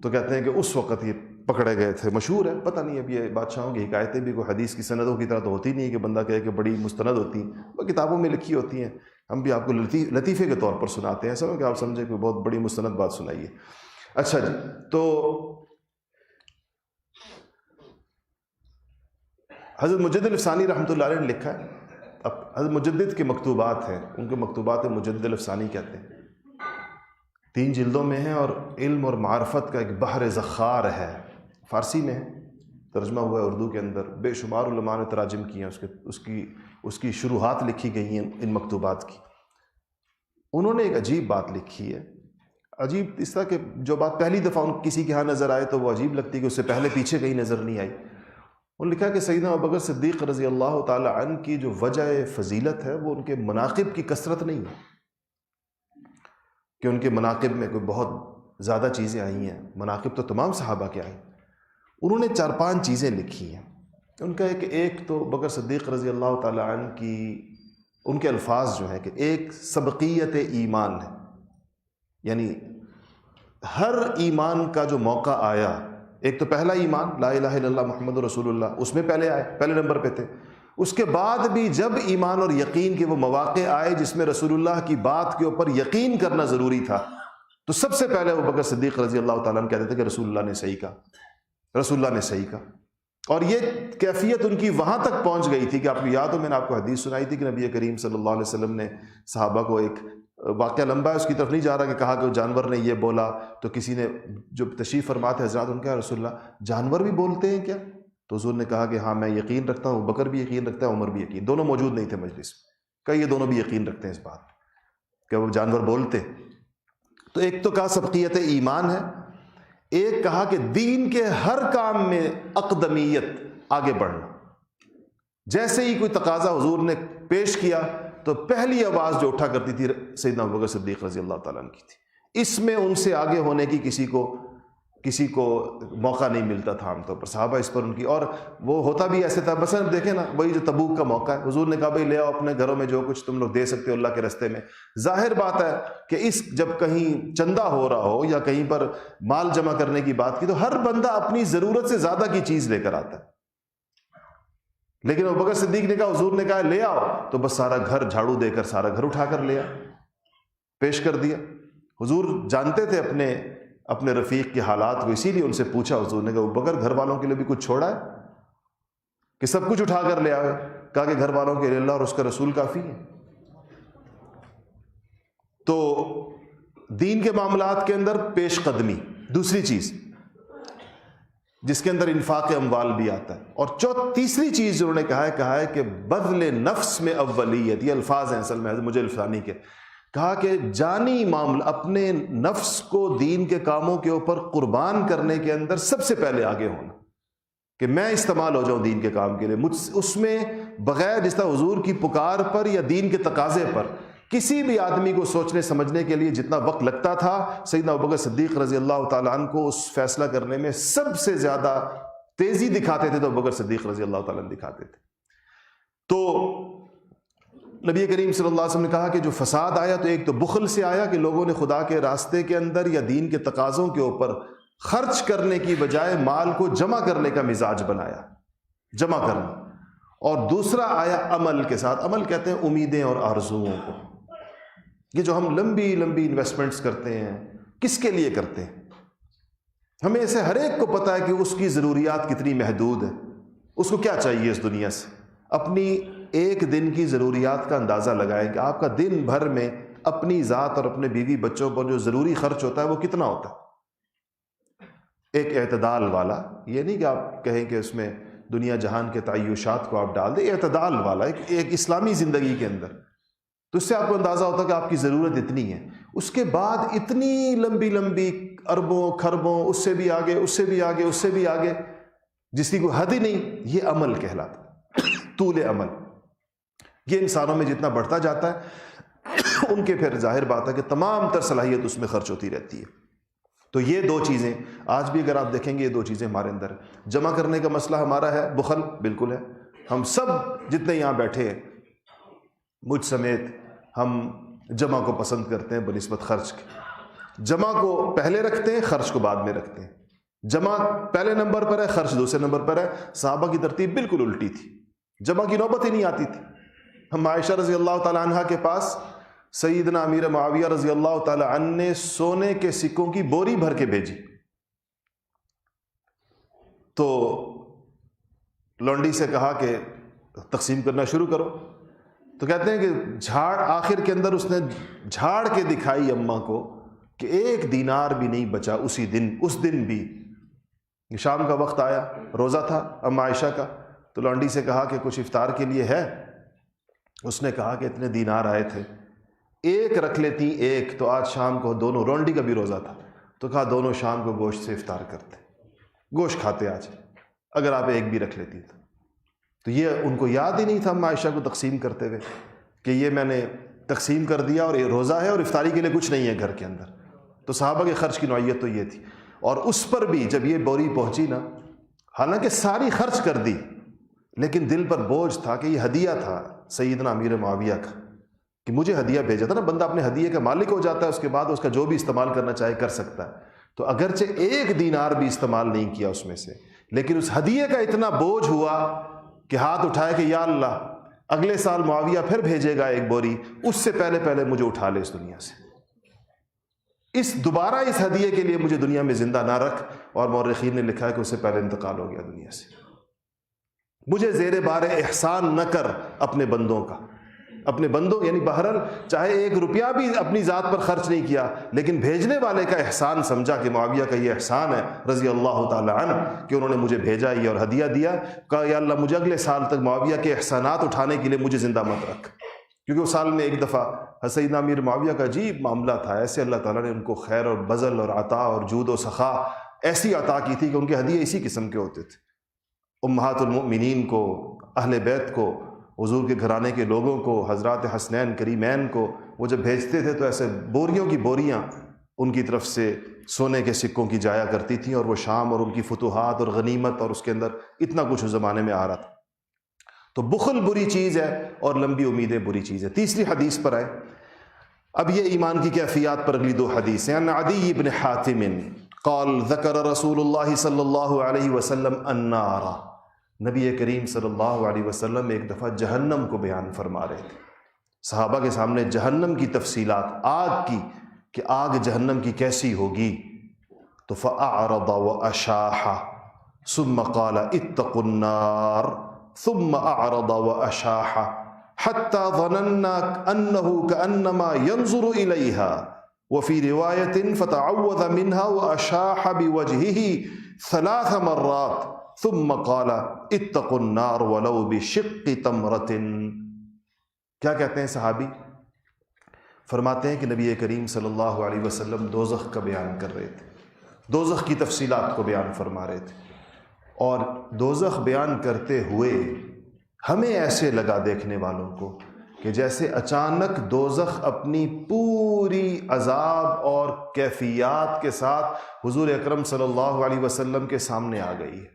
تو کہتے ہیں کہ اس وقت یہ پکڑے گئے تھے. مشہور ہے، پتہ نہیں اب یہ بادشاہوں کی حکایتیں بھی کوئی حدیث کی سندوں کی طرح تو ہوتی نہیں ہے کہ بندہ کہے کہ بڑی مستند ہوتی ہیں، وہ کتابوں میں لکھی ہوتی ہیں. ہم بھی آپ کو لطیفے کے طور پر سناتے ہیں، ایسا کہ آپ سمجھیں کہ بہت بڑی مستند بات سنائیے. اچھا جی، تو حضرت مجدد الافسانی رحمۃ اللہ علیہ نے لکھا ہے. اب حضرت مجدد کے مکتوبات ہیں، ان کے مکتوبات مجدد الافسانی کہتے ہیں. 3 جلدوں میں ہیں اور علم اور معرفت کا ایک بحر زخار ہے. فارسی میں ہے، ترجمہ ہوا ہے اردو کے اندر. بے شمار علماء نے تراجم کیے ہیں، اس کی شروحات لکھی گئی ہیں ان مکتوبات کی. انہوں نے ایک عجیب بات لکھی ہے. عجیب اس طرح کہ جو بات پہلی دفعہ کسی کے ہاں نظر آئے تو وہ عجیب لگتی ہے کہ اس سے پہلے پیچھے کہیں نظر نہیں آئی. انہوں نے لکھا کہ سیدنا ابوبکر صدیق رضی اللہ تعالی عنہ کی جو وجہ فضیلت ہے وہ ان کے مناقب کی کثرت نہیں ہے کہ ان کے مناقب میں کوئی بہت زیادہ چیزیں آئی ہیں. مناقب تو تمام صحابہ کے آئیں. انہوں نے 4-5 چیزیں لکھی ہیں. ان کا ایک تو بکر صدیق رضی اللہ تعالی عنہ کی ان کے الفاظ جو ہیں کہ ایک سبقیت ایمان ہے، یعنی ہر ایمان کا جو موقع آیا، ایک تو پہلا ایمان لا الہ الا اللہ محمد رسول اللہ، اس میں پہلے آئے، پہلے نمبر پہ تھے. اس کے بعد بھی جب ایمان اور یقین کے وہ مواقع آئے جس میں رسول اللہ کی بات کے اوپر یقین کرنا ضروری تھا، تو سب سے پہلے ابوبکر صدیق رضی اللہ تعالیٰ عنہ کہتے تھے کہ رسول اللہ نے صحیح کہا، رسول اللہ نے صحیح کہا. اور یہ کیفیت ان کی وہاں تک پہنچ گئی تھی کہ آپ کو یاد ہو میں نے آپ کو حدیث سنائی تھی کہ نبی کریم صلی اللہ علیہ وسلم نے صحابہ کو، ایک واقعہ لمبا ہے اس کی طرف نہیں جا رہا، کہ کہا کہ جانور نے یہ بولا. تو کسی نے جو تشریف فرماتے حضرات ان کا رسول اللہ جانور بھی بولتے ہیں کیا؟ تو حضور نے کہا کہ ہاں میں یقین رکھتا ہوں، بکر بھی یقین رکھتا ہے، عمر بھی یقین. دونوں موجود نہیں تھے مجلس میں، کہ یہ دونوں بھی یقین رکھتے ہیں اس بات کہ وہ جانور بولتے. تو ایک تو کہا سبقیت ایمان ہے، ایک کہا کہ دین کے ہر کام میں اقدمیت، آگے بڑھنا. جیسے ہی کوئی تقاضا حضور نے پیش کیا تو پہلی آواز جو اٹھا کرتی تھی سیدنا ابوبکر صدیق رضی اللہ تعالیٰ عنہ کی تھی. اس میں ان سے آگے ہونے کی کسی کو موقع نہیں ملتا تھا عام طور پر. صحابہ اس پر ان کی، اور وہ ہوتا بھی ایسے تھا. مثلا دیکھیں نا وہی جو تبوک کا موقع ہے، حضور نے کہا بھائی لے آؤ اپنے گھروں میں جو کچھ تم لوگ دے سکتے ہو اللہ کے رستے میں. ظاہر بات ہے کہ جب کہیں چندہ ہو رہا ہو یا کہیں پر مال جمع کرنے کی بات کی تو ہر بندہ اپنی ضرورت سے زیادہ کی چیز لے کر آتا ہے. لیکن ابوبکر صدیق نے کہا، حضور نے کہا لے آؤ، تو بس سارا گھر جھاڑو دے کر سارا گھر اٹھا کر لیا، پیش کر دیا. حضور جانتے تھے اپنے رفیق کے حالات کو، اسی لیے ان سے پوچھا حضور نے کہ ابوبکر گھر والوں کے لیے بھی کچھ چھوڑا ہے کہ سب کچھ اٹھا کر لے آئے؟ کہا کہ گھر والوں کے لیے اللہ اور اس کا رسول کافی ہے. تو دین کے معاملات کے اندر پیش قدمی. دوسری چیز جس کے اندر انفاق اموال بھی آتا ہے. اور تیسری چیز جو انہوں نے کہا ہے کہ بذل نفس میں اولیت. یہ الفاظ ہیں اصل میں حضرت مجھے الفسانی کے. کہا کہ جانی معاملہ، اپنے نفس کو دین کے کاموں کے اوپر قربان کرنے کے اندر سب سے پہلے آگے ہونا، کہ میں استعمال ہو جاؤں دین کے کام کے لیے. اس میں بغیر جس طرح حضور کی پکار پر یا دین کے تقاضے پر کسی بھی آدمی کو سوچنے سمجھنے کے لیے جتنا وقت لگتا تھا، سیدنا ابوبکر صدیق رضی اللہ تعالیٰ عنہ کو اس فیصلہ کرنے میں سب سے زیادہ تیزی دکھاتے تھے تو ابوبکر صدیق رضی اللہ تعالیٰ عنہ دکھاتے تھے. تو نبی کریم صلی اللہ علیہ وسلم نے کہا کہ جو فساد آیا تو ایک تو بخل سے آیا کہ لوگوں نے خدا کے راستے کے اندر یا دین کے تقاضوں کے اوپر خرچ کرنے کی بجائے مال کو جمع کرنے کا مزاج بنایا، جمع کرنا. اور دوسرا آیا عمل کے ساتھ. عمل کہتے ہیں امیدیں اور آرزوؤں کو. یہ جو ہم لمبی لمبی انویسٹمنٹس کرتے ہیں کس کے لیے کرتے ہیں؟ ہمیں اسے ہر ایک کو پتا ہے کہ اس کی ضروریات کتنی محدود ہیں، اس کو کیا چاہیے اس دنیا سے. اپنی ایک دن کی ضروریات کا اندازہ لگائیں کہ آپ کا دن بھر میں اپنی ذات اور اپنے بیوی بچوں پر جو ضروری خرچ ہوتا ہے وہ کتنا ہوتا ہے. ایک اعتدال والا، یہ نہیں کہ آپ کہیں کہ اس میں دنیا جہان کے تعیشات کو آپ ڈال دیں، اعتدال والا ایک اسلامی زندگی کے اندر تو اس سے آپ کو اندازہ ہوتا ہے کہ آپ کی ضرورت اتنی ہے. اس کے بعد اتنی لمبی لمبی اربوں کھربوں، اس سے بھی آگے، اس سے بھی آگے، اس سے بھی آگے، جس کی کوئی حد ہی نہیں. یہ عمل کہلاتا ہے، طول عمل. یہ انسانوں میں جتنا بڑھتا جاتا ہے ان کے پھر ظاہر بات ہے کہ تمام تر صلاحیت اس میں خرچ ہوتی رہتی ہے. تو یہ دو چیزیں آج بھی اگر آپ دیکھیں گے، یہ دو چیزیں ہمارے اندر جمع کرنے کا مسئلہ ہمارا ہے. بخل بالکل ہے. ہم سب جتنے یہاں بیٹھے ہیں مجھ سمیت، ہم جمع کو پسند کرتے ہیں بنسبت خرچ کے. جمع کو پہلے رکھتے ہیں، خرچ کو بعد میں رکھتے ہیں. جمع پہلے نمبر پر ہے، خرچ دوسرے نمبر پر ہے. صحابہ کی ترتیب بالکل الٹی تھی، جمع کی نوبت ہی نہیں آتی تھی. ہم عائشہ رضی اللہ تعالی عنہ کے پاس سیدنا امیر معاویہ رضی اللہ تعالی عنہ نے سونے کے سکوں کی بوری بھر کے بھیجی. تو لونڈی سے کہا کہ تقسیم کرنا شروع کرو. تو کہتے ہیں کہ جھاڑ آخر کے اندر اس نے جھاڑ کے دکھائی اماں کو کہ 1 دینار بھی نہیں بچا اسی دن. اس دن بھی شام کا وقت آیا، روزہ تھا اما عائشہ کا. تو لونڈی سے کہا کہ کچھ افطار کے لیے ہے. اس نے کہا کہ اتنے دینار آئے تھے، 1 رکھ لیتی 1 تو آج شام کو دونوں. لونڈی کا بھی روزہ تھا تو کہا دونوں شام کو گوشت سے افطار کرتے، گوشت کھاتے آج، اگر آپ 1 بھی رکھ لیتی تو یہ ان کو یاد ہی نہیں تھا اما عائشہ کو تقسیم کرتے ہوئے کہ یہ میں نے تقسیم کر دیا اور یہ روزہ ہے اور افطاری کے لیے کچھ نہیں ہے گھر کے اندر. تو صحابہ کے خرچ کی نوعیت تو یہ تھی. اور اس پر بھی جب یہ بوری پہنچی نا، حالانکہ ساری خرچ کر دی لیکن دل پر بوجھ تھا کہ یہ ہدیہ تھا سیدنا امیر معاویہ کا، کہ مجھے ہدیہ بھیجا تھا نا. بندہ اپنے ہدیے کا مالک ہو جاتا ہے، اس کے بعد اس کا جو بھی استعمال کرنا چاہے کر سکتا ہے. تو اگرچہ 1 دینار بھی استعمال نہیں کیا اس میں سے، لیکن اس ہدیے کا اتنا بوجھ ہوا کہ ہاتھ اٹھائے کہ یا اللہ اگلے سال معاویہ پھر بھیجے گا 1 بوری، اس سے پہلے پہلے مجھے اٹھا لے اس دنیا سے، دوبارہ اس ہدیے کے لیے مجھے دنیا میں زندہ نہ رکھ. اور مورخین نے لکھا ہے کہ اس سے پہلے انتقال ہو گیا دنیا سے. مجھے زیر بار احسان نہ کر اپنے بندوں کا، اپنے بندوں یعنی بہرحال چاہے 1 روپیہ بھی اپنی ذات پر خرچ نہیں کیا، لیکن بھیجنے والے کا احسان سمجھا کہ معاویہ کا یہ احسان ہے رضی اللہ تعالی عنہ کہ انہوں نے مجھے بھیجا یہ اور ہدیہ دیا. کہا یا اللہ مجھے اگلے سال تک معاویہ کے احسانات اٹھانے کے لیے مجھے زندہ مت رکھ. کیونکہ اس سال میں 1 دفعہ سیدنا امیر معاویہ کا عجیب معاملہ تھا. ایسے اللہ تعالیٰ نے ان کو خیر اور بذل اور عطا اور جود و سخا ایسی عطا کی تھی کہ ان کے ہدیے اسی قسم کے ہوتے تھے. امہات المؤمنین کو، اہل بیت کو، حضور کے گھرانے کے لوگوں کو، حضرات حسنین کریمین کو وہ جب بھیجتے تھے تو ایسے بوریوں کی بوریاں ان کی طرف سے سونے کے سکوں کی جایا کرتی تھیں. اور وہ شام اور ان کی فتوحات اور غنیمت اور اس کے اندر اتنا کچھ اس زمانے میں آ رہا تھا. تو بخل بری چیز ہے اور لمبی امیدیں بری چیز ہے. تیسری حدیث پر آئے. اب یہ ایمان کی کیفیات پر اگلی 2 حدیثیں. ان عدی بن حاتم قال ذکر رسول اللہ صلی اللہ علیہ وسلم النار. نبی کریم صلی اللہ علیہ وسلم ایک دفعہ جہنم کو بیان فرما رہے تھے. صحابہ کے سامنے جہنم کی تفصیلات، آگ کی، کہ آگ جہنم کی کیسی ہوگی. تو فأعرض وأشاح ثم قال اتقوا النار ثم أعرض وأشاح حتى ظننا أنه كأنما ينظر إليها وفي رواية فتعوذ منها وأشاح بوجهه 3 مرات ثم قال اتقوا النار ولو بشق تمرة. کیا کہتے ہیں صحابی؟ فرماتے ہیں کہ نبی کریم صلی اللہ علیہ وسلم دوزخ کا بیان کر رہے تھے، دوزخ کی تفصیلات کو بیان فرما رہے تھے. اور دوزخ بیان کرتے ہوئے ہمیں ایسے لگا دیکھنے والوں کو کہ جیسے اچانک دوزخ اپنی پوری عذاب اور کیفیات کے ساتھ حضور اکرم صلی اللہ علیہ وسلم کے سامنے آ گئی ہے.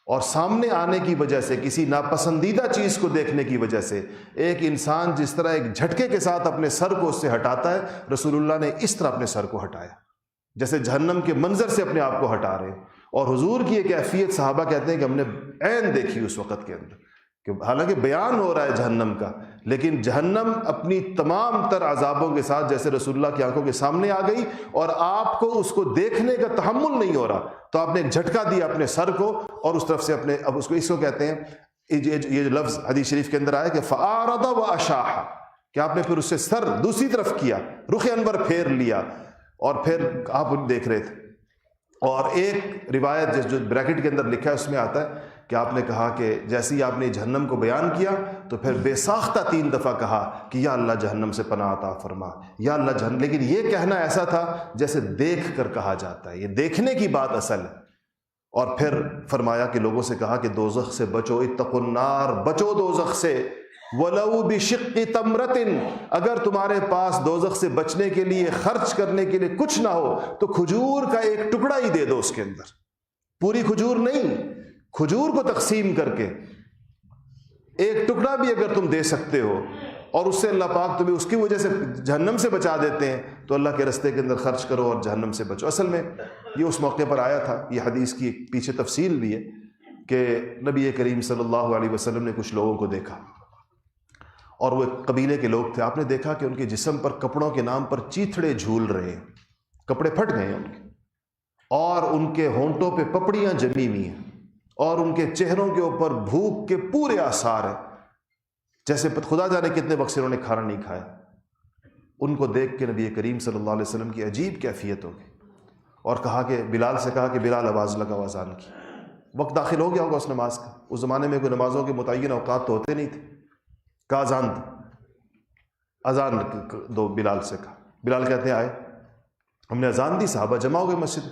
اور سامنے آنے کی وجہ سے، کسی ناپسندیدہ چیز کو دیکھنے کی وجہ سے، ایک انسان جس طرح ایک جھٹکے کے ساتھ اپنے سر کو اس سے ہٹاتا ہے، رسول اللہ نے اس طرح اپنے سر کو ہٹایا جیسے جہنم کے منظر سے اپنے آپ کو ہٹا رہے ہیں. اور حضور کی یہ کیفیت صحابہ کہتے ہیں کہ ہم نے عین دیکھی اس وقت کے اندر، کہ حالانکہ بیان ہو رہا ہے جہنم کا، لیکن جہنم اپنی تمام تر عذابوں کے ساتھ جیسے رسول اللہ کی آنکھوں کے سامنے آ گئی اور آپ کو اس کو دیکھنے کا تحمل نہیں ہو رہا. تو آپ نے ایک جھٹکا دیا اپنے سر کو اور اس طرف سے اپنے، اب اس کو کہتے ہیں، یہ جو لفظ حدیث شریف کے اندر آیا کہ فَأَعْرَضَ وَأَشَاحَ، کہ آپ نے پھر اس سے سر دوسری طرف کیا، رخ انور پھیر لیا اور پھر آپ دیکھ رہے تھے. اور ایک روایت جو بریکٹ کے اندر لکھا ہے اس میں آتا ہے کہ آپ نے کہا کہ جیسے ہی آپ نے جہنم کو بیان کیا تو پھر بے ساختہ 3 دفعہ کہا کہ یا اللہ جہنم سے پناہ عطا فرما، یا اللہ جہنم، لیکن یہ کہنا ایسا تھا جیسے دیکھ کر کہا جاتا ہے، یہ دیکھنے کی بات اصل ہے۔ اور پھر فرمایا کہ لوگوں سے کہا کہ دوزخ سے بچو، اتقوا النار، بچو دوزخ سے، وَلَوْ بِشِقِّ تَمْرَةٍ، اگر تمہارے پاس دوزخ سے بچنے کے لیے، خرچ کرنے کے لیے کچھ نہ ہو تو کھجور کا ایک ٹکڑا ہی دے دو، اس کے اندر پوری کھجور نہیں، کھجور کو تقسیم کر کے ایک ٹکڑا بھی اگر تم دے سکتے ہو، اور اس سے اللہ پاک تمہیں اس کی وجہ سے جہنم سے بچا دیتے ہیں، تو اللہ کے رستے کے اندر خرچ کرو اور جہنم سے بچو۔ اصل میں یہ اس موقع پر آیا تھا، یہ حدیث کی پیچھے تفصیل بھی ہے کہ نبی کریم صلی اللہ علیہ وسلم نے کچھ لوگوں کو دیکھا، اور وہ ایک قبیلے کے لوگ تھے۔ آپ نے دیکھا کہ ان کے جسم پر کپڑوں کے نام پر چیتھڑے جھول رہے ہیں، کپڑے پھٹ گئے ہیں ان کے، اور ان کے ہونٹوں پہ پپڑیاں جمی ہوئی ہیں، اور ان کے چہروں کے اوپر بھوک کے پورے آثار ہیں، جیسے خدا جانے کتنے وقت سے انہوں نے کھانا نہیں کھایا۔ ان کو دیکھ کے نبی کریم صلی اللہ علیہ وسلم کی عجیب کیفیت ہو گئی، اور کہا کہ بلال سے کہا کہ بلال آواز لگا اذان کی۔ وقت داخل ہو گیا ہوگا اس نماز کا، اس زمانے میں کوئی نمازوں کے متعین اوقات تو ہوتے نہیں تھے، کہا اذان دو، بلال سے کہا۔ بلال کہتے ہیں آئے، ہم نے اذان دی، صحابہ جمع ہو گئے مسجد،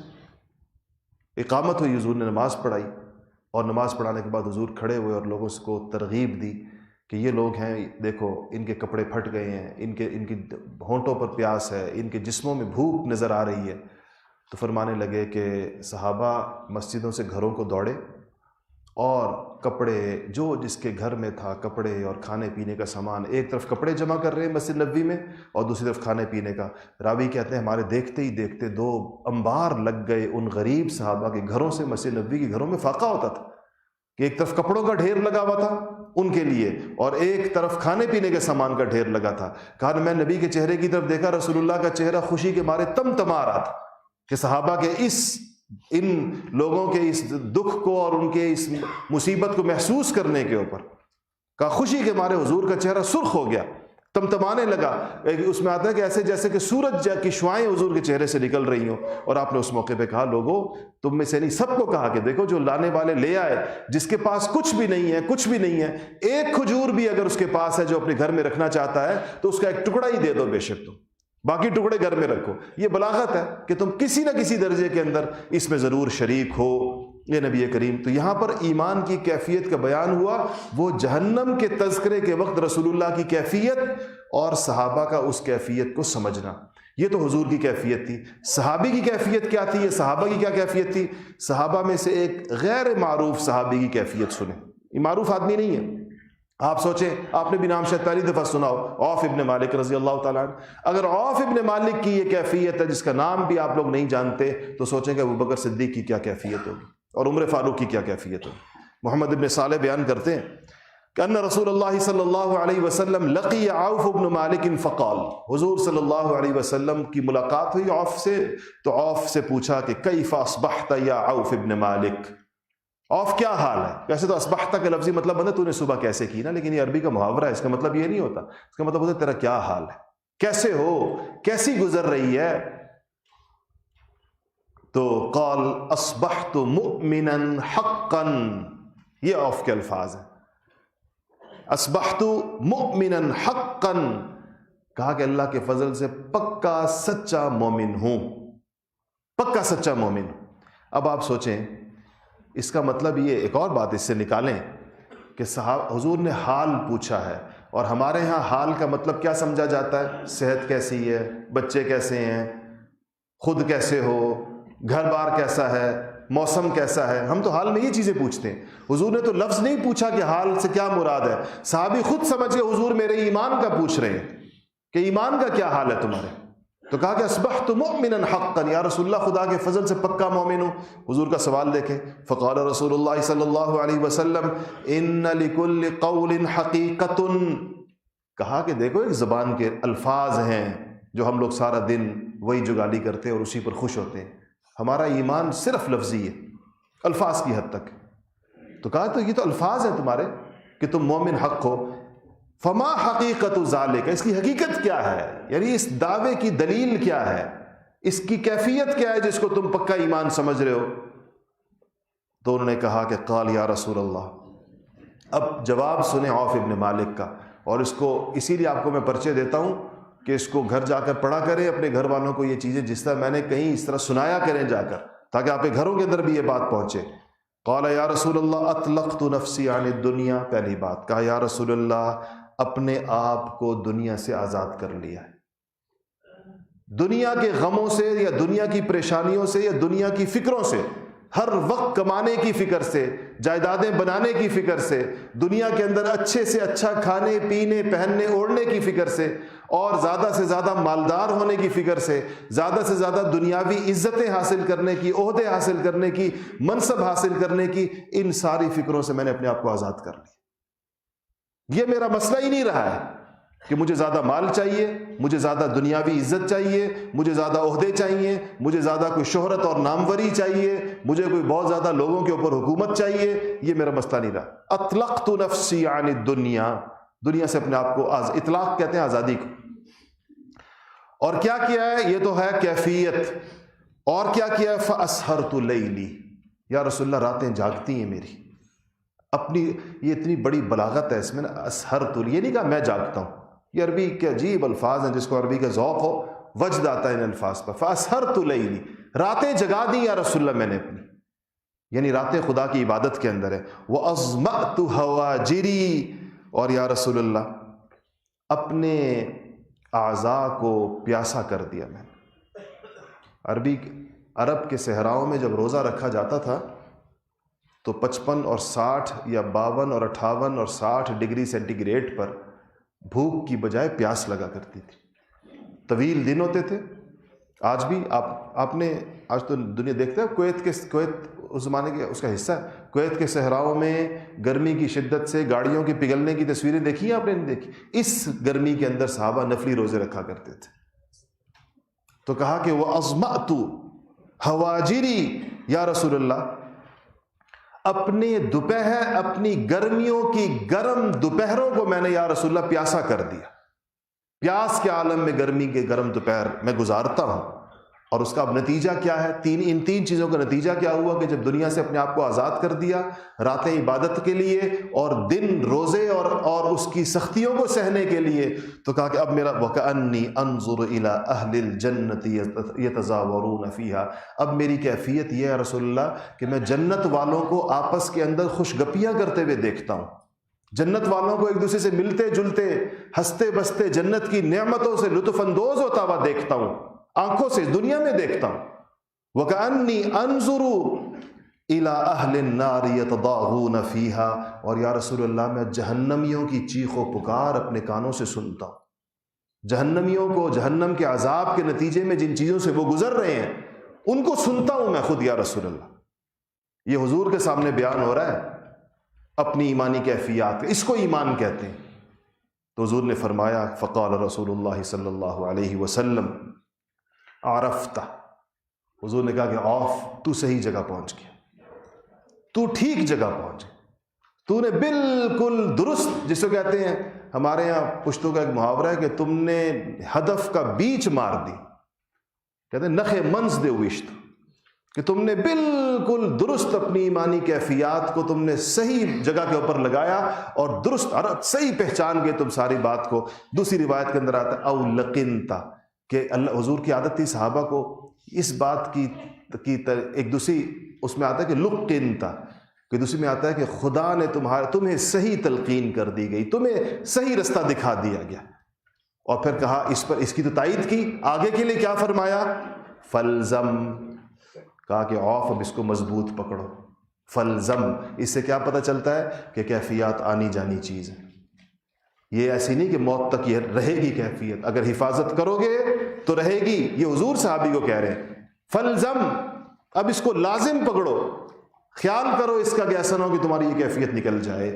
اقامت ہوئی، حضور نے نماز پڑھائی، اور نماز پڑھانے کے بعد حضور کھڑے ہوئے اور لوگوں کو ترغیب دی کہ یہ لوگ ہیں، دیکھو ان کے کپڑے پھٹ گئے ہیں، ان کی ہونٹوں پر پیاس ہے، ان کے جسموں میں بھوک نظر آ رہی ہے۔ تو فرمانے لگے کہ صحابہ مسجدوں سے گھروں کو دوڑے، اور کپڑے جو جس کے گھر میں تھا، کپڑے اور کھانے پینے کا سامان، ایک طرف کپڑے جمع کر رہے ہیں مسجد نبوی میں، اور دوسری طرف کھانے پینے کا۔ راوی کہتے ہیں ہمارے دیکھتے ہی دیکھتے 2 انبار لگ گئے ان غریب صحابہ کے گھروں سے۔ مسجد نبوی کے گھروں میں فاقہ ہوتا تھا کہ ایک طرف کپڑوں کا ڈھیر لگا ہوا تھا ان کے لیے، اور ایک طرف کھانے پینے کے سامان کا ڈھیر لگا تھا۔ کہا میں نبی کے چہرے کی طرف دیکھا، رسول اللہ کا چہرہ خوشی کے مارے تمتما رہا تھا کہ صحابہ کے ان لوگوں کے اس دکھ کو اور ان کے اس مصیبت کو محسوس کرنے کے اوپر، کہا خوشی کے مارے حضور کا چہرہ سرخ ہو گیا، تمتمانے لگا۔ اس میں آتا ہے کہ ایسے جیسے کہ سورج کی شعائیں حضور کے چہرے سے نکل رہی ہوں۔ اور آپ نے اس موقع پہ کہا لوگوں تم میں سے نہیں، سب کو کہا کہ دیکھو جو لانے والے لے آئے، جس کے پاس کچھ بھی نہیں ہے، کچھ بھی نہیں ہے، ایک کھجور بھی اگر اس کے پاس ہے جو اپنے گھر میں رکھنا چاہتا ہے تو اس کا ایک ٹکڑا ہی دے دو بے شک، تم باقی ٹکڑے گھر میں رکھو۔ یہ بلاغت ہے کہ تم کسی نہ کسی درجے کے اندر اس میں ضرور شریک ہو، یہ نبی کریم۔ تو یہاں پر ایمان کی کیفیت کا بیان ہوا، وہ جہنم کے تذکرے کے وقت رسول اللہ کی کیفیت اور صحابہ کا اس کیفیت کو سمجھنا، یہ تو حضور کی کیفیت تھی۔ صحابی کی کیفیت کیا تھی؟ یہ صحابہ کی کیا کیفیت تھی؟ صحابہ میں سے ایک غیر معروف صحابی کی کیفیت سنیں، یہ معروف آدمی نہیں ہے۔ آپ سوچیں، آپ نے بھی نام شاید پہلی دفعہ سنا ہو، عوف ابن مالک رضی اللہ تعالیٰ عنہ۔ اگر عوف ابن مالک کی یہ کیفیت ہے جس کا نام بھی آپ لوگ نہیں جانتے، تو سوچیں کہ ابوبکر صدیق کی کیا کیفیت ہوگی اور عمر فاروق کی کیا کیفیت ہوگی۔ محمد ابن صالح بیان کرتے ہیں کہ ان رسول اللہ صلی اللہ علیہ وسلم لقی عوف ابن مالک فقال، حضور صلی اللہ علیہ وسلم کی ملاقات ہوئی عوف سے، تو عوف سے پوچھا کہ کیف اصبحت یا عوف ابن مالک، عوف کیا حال ہے؟ ویسے تو اصبحت کا لفظی مطلب ہے تو نے صبح کیسے کی نا، لیکن یہ عربی کا محاورہ ہے، اس کا مطلب یہ نہیں ہوتا، اس کا مطلب ہوتا ہے تیرا کیا حال ہے، کیسے ہو، کیسی گزر رہی ہے؟ تو قال اصبحت مؤمنا حقا، یہ عوف کے الفاظ ہیں، اصبحت مؤمنا حقا، کہا کہ اللہ کے فضل سے پکا سچا مومن ہوں، پکا سچا مومن۔ اب آپ سوچیں، اس کا مطلب یہ ایک اور بات اس سے نکالیں کہ حضور نے حال پوچھا ہے، اور ہمارے ہاں حال کا مطلب کیا سمجھا جاتا ہے؟ صحت کیسی ہے، بچے کیسے ہیں، خود کیسے ہو، گھر بار کیسا ہے، موسم کیسا ہے، ہم تو حال میں یہ چیزیں پوچھتے ہیں۔ حضور نے تو لفظ نہیں پوچھا کہ حال سے کیا مراد ہے، صحابی خود سمجھ کے حضور میرے ایمان کا پوچھ رہے ہیں کہ ایمان کا کیا حال ہے تمہارے، تو کہا کہ اصبحت مؤمنا حقا، یا رسول اللہ خدا کے فضل سے پکا مومن ہوں۔ حضور کا سوال دیکھیں، فقال رسول اللہ صلی اللہ علیہ وسلم ان لکل قول حقیقت، کہا کہ دیکھو ایک زبان کے الفاظ ہیں جو ہم لوگ سارا دن وہی جگالی کرتے ہیں اور اسی پر خوش ہوتے ہیں، ہمارا ایمان صرف لفظی ہے، الفاظ کی حد تک۔ تو کہا تو یہ تو الفاظ ہیں تمہارے کہ تم مومن حق ہو، فما حقیقت ذالک، اس کی حقیقت کیا ہے، یعنی اس دعوے کی دلیل کیا ہے، اس کی کیفیت کیا ہے جس کو تم پکا ایمان سمجھ رہے ہو؟ تو انہوں نے کہا کہ قال یا رسول اللہ. اب جواب سنیں عوف ابن مالک کا، اور اس کو اسی لیے آپ کو میں پرچے دیتا ہوں کہ اس کو گھر جا کر پڑھا کریں، اپنے گھر والوں کو یہ چیزیں جس طرح میں نے کہیں اس طرح سنایا کریں جا کر، تاکہ آپ کے گھروں کے اندر بھی یہ بات پہنچے. قال یا رسول اللہ اطلقت نفسی عن الدنیا. پہلی بات کہا یا رسول اللہ اپنے آپ کو دنیا سے آزاد کر لیا ہے، دنیا کے غموں سے یا دنیا کی پریشانیوں سے یا دنیا کی فکروں سے، ہر وقت کمانے کی فکر سے، جائیدادیں بنانے کی فکر سے، دنیا کے اندر اچھے سے اچھا کھانے پینے پہننے اوڑھنے کی فکر سے، اور زیادہ سے زیادہ مالدار ہونے کی فکر سے، زیادہ سے زیادہ دنیاوی عزتیں حاصل کرنے کی، عہدے حاصل کرنے کی، منصب حاصل کرنے کی، ان ساری فکروں سے میں نے اپنے آپ کو آزاد کر لیا. یہ میرا مسئلہ ہی نہیں رہا ہے کہ مجھے زیادہ مال چاہیے، مجھے زیادہ دنیاوی عزت چاہیے، مجھے زیادہ عہدے چاہیے، مجھے زیادہ کوئی شہرت اور ناموری چاہیے، مجھے کوئی بہت زیادہ لوگوں کے اوپر حکومت چاہیے. یہ میرا مسئلہ نہیں رہا. اطلقت نفسی عن الدنیا، دنیا سے اپنے آپ کو اطلاق کہتے ہیں آزادی کو. اور کیا کیا ہے؟ یہ تو ہے کیفیت. اور کیا کیا ہے؟ فاسہرت لیلی. یا رسول اللہ راتیں جاگتی ہیں میری. اپنی یہ اتنی بڑی بلاغت ہے اس میں نا، اسہرت، یہ نہیں کہا میں جاگتا ہوں. یہ عربی کے عجیب الفاظ ہیں، جس کو عربی کا ذوق ہو وجد آتا ہے ان الفاظ پر. فاسہرت لیلی، راتیں جگا دی یا رسول اللہ میں نے اپنی، یعنی راتیں خدا کی عبادت کے اندر ہے. وَأَظْمَأْتُ هَوَاجِرِي، اور یا رسول اللہ اپنے اعضاء کو پیاسا کر دیا میں نے. عرب کے صحراؤں میں جب روزہ رکھا جاتا تھا تو 55 اور 60 یا 52 اور 58 اور 60 ڈگری سینٹی گریڈ پر بھوک کی بجائے پیاس لگا کرتی تھی. طویل دن ہوتے تھے. آج بھی آپ نے آج تو دنیا دیکھتے ہیں، کویت اس زمانے کے اس کا حصہ ہے. کویت کے صحراؤں میں گرمی کی شدت سے گاڑیوں کی پگھلنے کی تصویریں دیکھی ہیں آپ نے؟ نہیں دیکھی. اس گرمی کے اندر صحابہ نفلی روزے رکھا کرتے تھے. تو کہا کہ وَأَظْمَأْتُ هَوَاجِرِي، یا رسول اللہ اپنے اپنی گرمیوں کی گرم دوپہروں کو میں نے یا رسول اللہ پیاسا کر دیا. پیاس کے عالم میں گرمی کے گرم دوپہر میں گزارتا ہوں. اور اس کا اب نتیجہ کیا ہے؟ ان تین چیزوں کا نتیجہ کیا ہوا کہ جب دنیا سے اپنے آپ کو آزاد کر دیا، راتیں عبادت کے لیے اور دن روزے اور اس کی سختیوں کو سہنے کے لیے، تو کہا کہ اب میرا وَكَأَنِّي أَنظُرُ إِلَىٰ أَهْلِ الْجَنَّةِ يَتَزَاوَرُونَ فِيهَا. اب میری کیفیت یہ ہے رسول اللہ کہ میں جنت والوں کو آپس کے اندر خوش گپیاں کرتے ہوئے دیکھتا ہوں. جنت والوں کو ایک دوسرے سے ملتے جلتے، ہنستے بستے، جنت کی نعمتوں سے لطف اندوز ہوتا ہوا دیکھتا ہوں، آنکھوں سے دنیا میں دیکھتا ہوں. وَكَأَنِّي أَنظُرُ إِلَىٰ أَهْلِ النَّارِ يَتَضَاغُونَ فِيهَا. اور یا رسول اللہ میں جہنمیوں کی چیخ و پکار اپنے کانوں سے سنتا ہوں. جہنمیوں کو جہنم کے عذاب کے نتیجے میں جن چیزوں سے وہ گزر رہے ہیں ان کو سنتا ہوں میں خود یا رسول اللہ. یہ حضور کے سامنے بیان ہو رہا ہے اپنی ایمانی کیفیات. اس کو ایمان کہتے ہیں. تو حضور نے فرمایا فقال رسول اللہ صلی اللہ علیہ وسلم عرفت. حضور نے کہا کہ عوف تو صحیح جگہ پہنچ گیا، تو ٹھیک جگہ پہنچ گیا، تو نے بالکل درست، جس کو کہتے ہیں ہمارے یہاں پشتوں کا ایک محاورہ ہے کہ تم نے ہدف کا بیچ مار دی. کہتے ہیں نخ منز دے وشت، کہ تم نے بالکل درست اپنی ایمانی کیفیات کو تم نے صحیح جگہ کے اوپر لگایا اور درست صحیح پہچان گئے تم ساری بات کو. دوسری روایت کے اندر آتا ہے او لقنتا، کہ اللہ حضور کی عادت تھی صحابہ کو اس بات کی ایک دوسری، اس میں آتا ہے کہ لقنتا، کہ دوسری میں آتا ہے کہ خدا نے تمہیں صحیح تلقین کر دی گئی، تمہیں صحیح رستہ دکھا دیا گیا. اور پھر کہا اس کی تو تائید کی. آگے کے لیے کیا فرمایا؟ فلزم، کہا کہ عوف اب اس کو مضبوط پکڑو. فلزم، اس سے کیا پتہ چلتا ہے کہ کیفیات آنی جانی چیز ہے. یہ ایسی نہیں کہ موت تک یہ رہے گی کیفیت، اگر حفاظت کرو گے تو رہے گی. یہ حضور صحابی کو کہہ رہے ہیں فلزم، اب اس کو لازم پکڑو، خیال کرو اس کا کہ ایسا نہ ہو کہ تمہاری یہ کیفیت نکل جائے،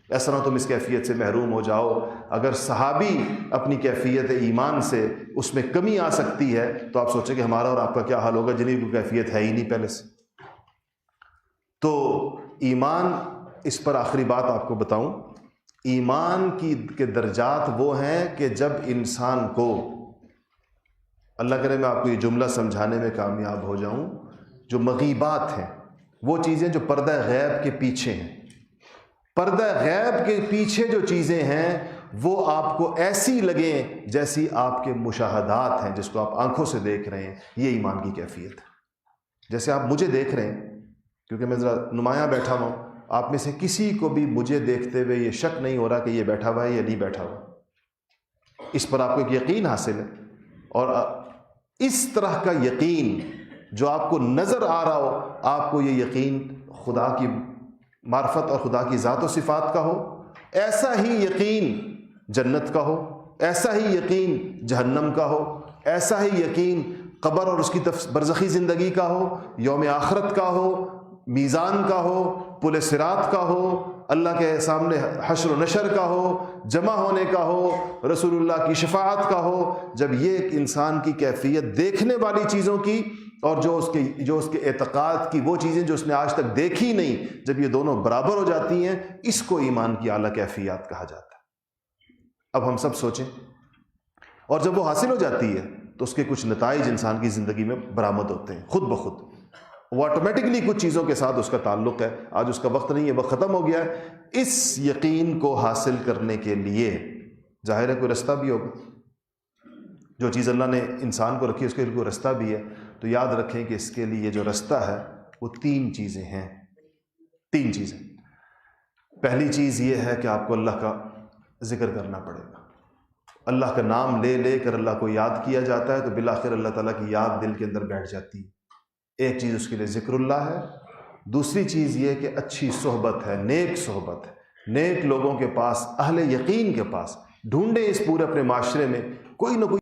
ایسا نہ ہو تم اس کیفیت سے محروم ہو جاؤ. اگر صحابی اپنی کیفیت ایمان سے اس میں کمی آ سکتی ہے تو آپ سوچیں کہ ہمارا اور آپ کا کیا حال ہوگا جنہیں کوئی کیفیت ہے ہی نہیں پہلے سے. تو ایمان، اس پر آخری بات آپ کو بتاؤں، ایمان کے درجات وہ ہیں کہ جب انسان کو، اللہ کرے میں آپ کو یہ جملہ سمجھانے میں کامیاب ہو جاؤں، جو مغیبات ہیں، وہ چیزیں جو پردہ غیب کے پیچھے ہیں. پردہ غیب کے پیچھے جو چیزیں ہیں وہ آپ کو ایسی لگیں جیسی آپ کے مشاہدات ہیں، جس کو آپ آنکھوں سے دیکھ رہے ہیں. یہ ایمان کی کیفیت ہے. جیسے آپ مجھے دیکھ رہے ہیں، کیونکہ میں ذرا نمایاں بیٹھا ہوں، آپ میں سے کسی کو بھی مجھے دیکھتے ہوئے یہ شک نہیں ہو رہا کہ یہ بیٹھا ہوا ہے یا نہیں بیٹھا ہوا. اس پر آپ کو ایک یقین حاصل ہے. اور اس طرح کا یقین جو آپ کو نظر آ رہا ہو، آپ کو یہ یقین خدا کی معرفت اور خدا کی ذات و صفات کا ہو، ایسا ہی یقین جنت کا ہو، ایسا ہی یقین جہنم کا ہو، ایسا ہی یقین قبر اور اس کی برزخی زندگی کا ہو، یوم آخرت کا ہو، میزان کا ہو، پل صراط کا ہو، اللہ کے سامنے حشر و نشر کا ہو، جمع ہونے کا ہو، رسول اللہ کی شفاعت کا ہو. جب یہ ایک انسان کی کیفیت دیکھنے والی چیزوں کی اور جو اس کے اعتقاد کی وہ چیزیں جو اس نے آج تک دیکھی نہیں، جب یہ دونوں برابر ہو جاتی ہیں، اس کو ایمان کی اعلیٰ کیفیات کہا جاتا ہے. اب ہم سب سوچیں، اور جب وہ حاصل ہو جاتی ہے تو اس کے کچھ نتائج انسان کی زندگی میں برآمد ہوتے ہیں خود بخود. وہ آٹومیٹکلی کچھ چیزوں کے ساتھ اس کا تعلق ہے. آج اس کا وقت نہیں ہے، وقت ختم ہو گیا ہے. اس یقین کو حاصل کرنے کے لیے ظاہر ہے کوئی رستہ بھی ہوگا. جو چیز اللہ نے انسان کو رکھی اس کے لیے کوئی رستہ بھی ہے. تو یاد رکھیں کہ اس کے لیے جو رستہ ہے وہ 3 چیزیں ہیں. 3 چیزیں. پہلی چیز یہ ہے کہ آپ کو اللہ کا ذکر کرنا پڑے گا. اللہ کا نام لے لے کر اللہ کو یاد کیا جاتا ہے تو بالآخر اللہ تعالیٰ کی یاد دل کے اندر بیٹھ جاتی ہے. ایک چیز اس کے لیے ذکر اللہ ہے. دوسری چیز یہ کہ اچھی صحبت ہے، نیک صحبت ہے. نیک لوگوں کے پاس، اہل یقین کے پاس ڈھونڈیں اس پورے اپنے معاشرے میں کوئی نہ کوئی